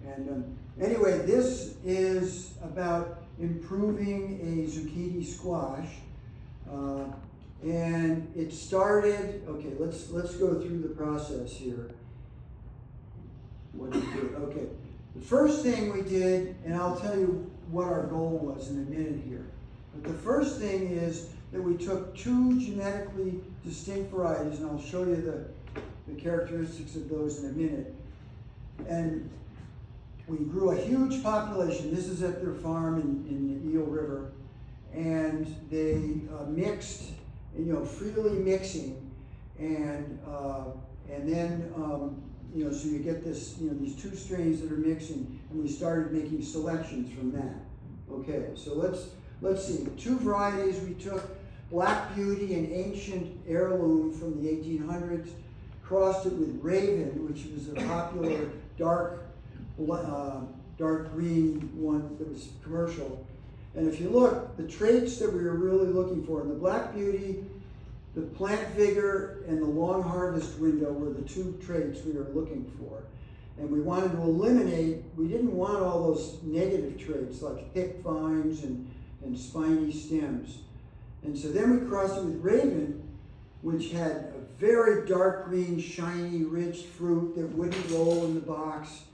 And anyway, this is about improving a zucchini squash. And it started, okay, let's go through the process here. What did we do? Okay, the first thing we did, and I'll tell you what our goal was in a minute here. But the first thing is that we took two genetically distinct varieties, and I'll show you the characteristics of those in a minute. And we grew a huge population. This is at their farm in the Eel River. And they mixed, freely mixing. And then, so you get this, these two strains that are mixing, and we started making selections from that. Okay, so let's see. Two varieties we took: Black Beauty, an ancient heirloom from the 1800s, crossed it with Raven, which was a popular dark green one that was commercial. And if you look, the traits that we were really looking for in the Black Beauty, the plant vigor and the long harvest window were the two traits we were looking for. And we wanted to eliminate, we didn't want all those negative traits like thick vines and spiny stems. And so then we crossed it with Raven, which had a very dark green, shiny, rich fruit that wouldn't roll in the box,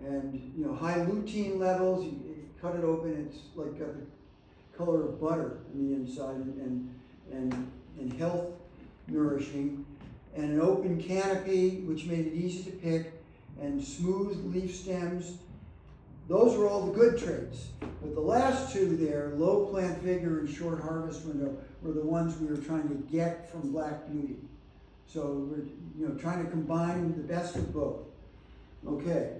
and high lutein levels. You cut it open, it's like got the color of butter on the inside, and health nourishing, and an open canopy, which made it easy to pick, and smooth leaf stems. Those were all the good traits. But the last two there, low plant vigor and short harvest window, were the ones we were trying to get from Black Beauty. So we're trying to combine the best of both. Okay,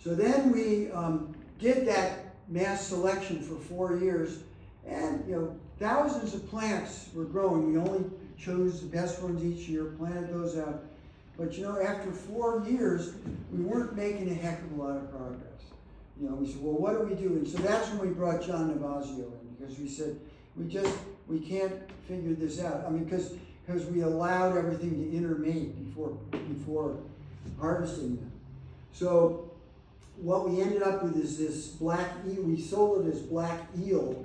so then we did that mass selection for 4 years, and thousands of plants were growing. We only chose the best ones each year, planted those out. But after 4 years, we weren't making a heck of a lot of progress. We said, well, what do we do? And so that's when we brought John Navazio in, because we said, we can't figure this out. I mean, because we allowed everything to intermate before harvesting them. So what we ended up with is this black eel. We sold it as Black Eel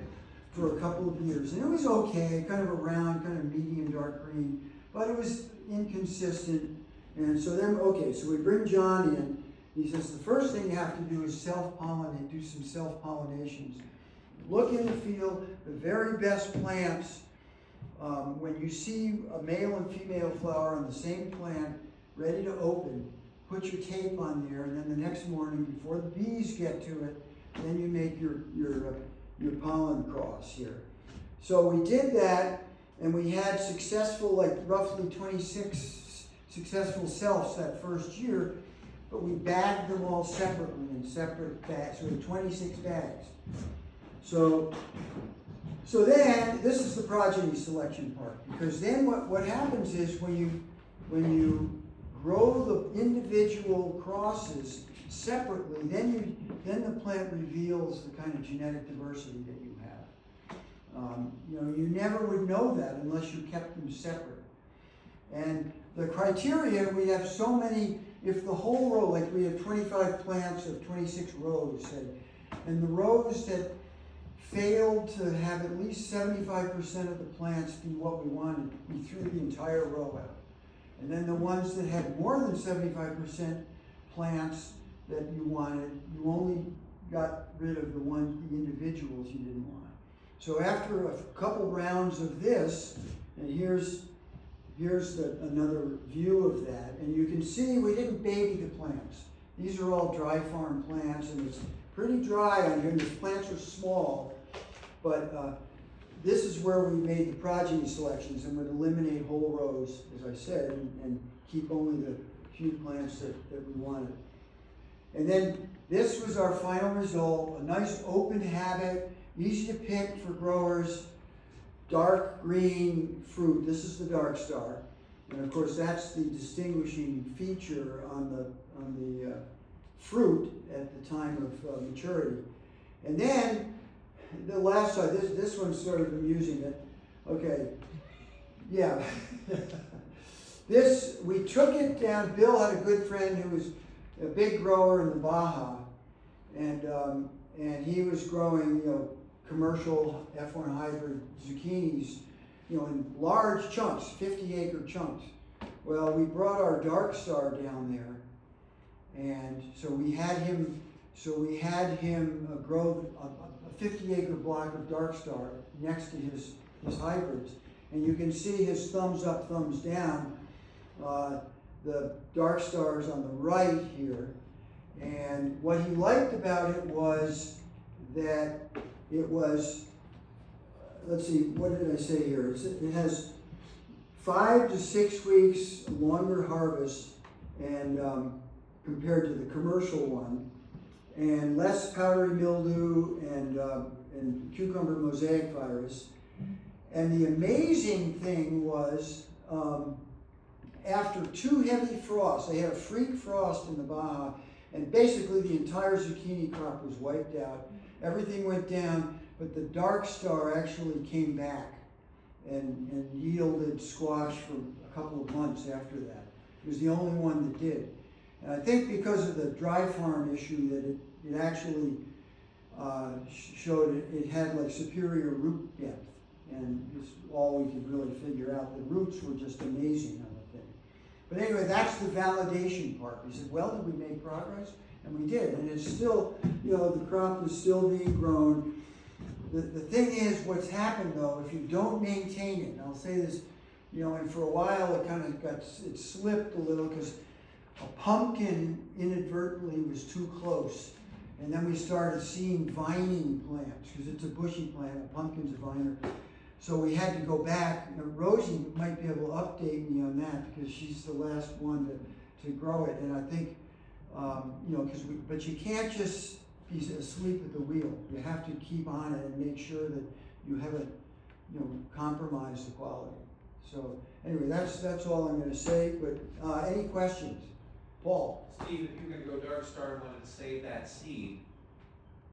for a couple of years. And it was okay, kind of a round, kind of medium dark green, but it was inconsistent. And so then, so we bring John in. He says, the first thing you have to do is self-pollinate, do some self-pollinations. Look in the field, the very best plants. When you see a male and female flower on the same plant, ready to open, put your tape on there, and then the next morning, before the bees get to it, then you make your pollen cross here. So we did that, and we had successful, roughly 26 successful selfs that first year, but we bagged them all separately in separate bags, so 26 bags. So then, this is the progeny selection part, because then what happens is when you grow the individual crosses separately, then the plant reveals the kind of genetic diversity that you have. You never would know that unless you kept them separate. And the criteria, we have so many, if the whole row, we have 25 plants of 26 rows, say, and the rows that failed to have at least 75% of the plants be what we wanted, we threw the entire row out. And then the ones that had more than 75% plants that you wanted, you only got rid of the individuals you didn't want. So after a couple rounds of this, and here's another view of that, and you can see we didn't baby the plants. These are all dry farm plants, and it's pretty dry on here, and these plants are small, but this is where we made the progeny selections and would eliminate whole rows, as I said, and keep only the few plants that we wanted. And then this was our final result, a nice open habit, easy to pick for growers, dark green fruit. This is the Dark Star. And of course that's the distinguishing feature on the fruit at the time of maturity. And then the last side, this one's sort of amusing. Okay, yeah. We took it down. Bill had a good friend who was a big grower in the Baja, and he was growing, commercial F1 hybrid zucchinis, in large chunks, 50-acre chunks. Well, we brought our Dark Star down there, and so we had him grow a 50-acre block of Dark Star next to his hybrids, and you can see his thumbs up, thumbs down. The Dark Star is on the right here, and what he liked about it was that it was, let's see, what did I say here? It has 5 to 6 weeks longer harvest and compared to the commercial one, and less powdery mildew and cucumber mosaic virus. And the amazing thing was, after 2 heavy frosts, they had a freak frost in the Baja, and basically the entire zucchini crop was wiped out. Everything went down, but the Dark Star actually came back and yielded squash for a couple of months after that. It was the only one that did. And I think because of the dry farm issue that it actually showed it had like superior root depth, and it's all we could really figure out. The roots were just amazing on the thing. But anyway, that's the validation part. We said, well, did we make progress? And we did, and it's still, the crop is still being grown. The thing is, what's happened though, if you don't maintain it, and I'll say this, and for a while it slipped a little because a pumpkin inadvertently was too close. And then we started seeing vining plants, because it's a bushy plant, a pumpkin's a viner. So we had to go back. Rosie might be able to update me on that, because she's the last one to grow it. And I think, but you can't just be asleep at the wheel. You have to keep on it and make sure that you haven't, compromised the quality. So anyway, that's all I'm going to say. But any questions? Paul? Steve, if you're going to go Dark Star and wanted to save that seed,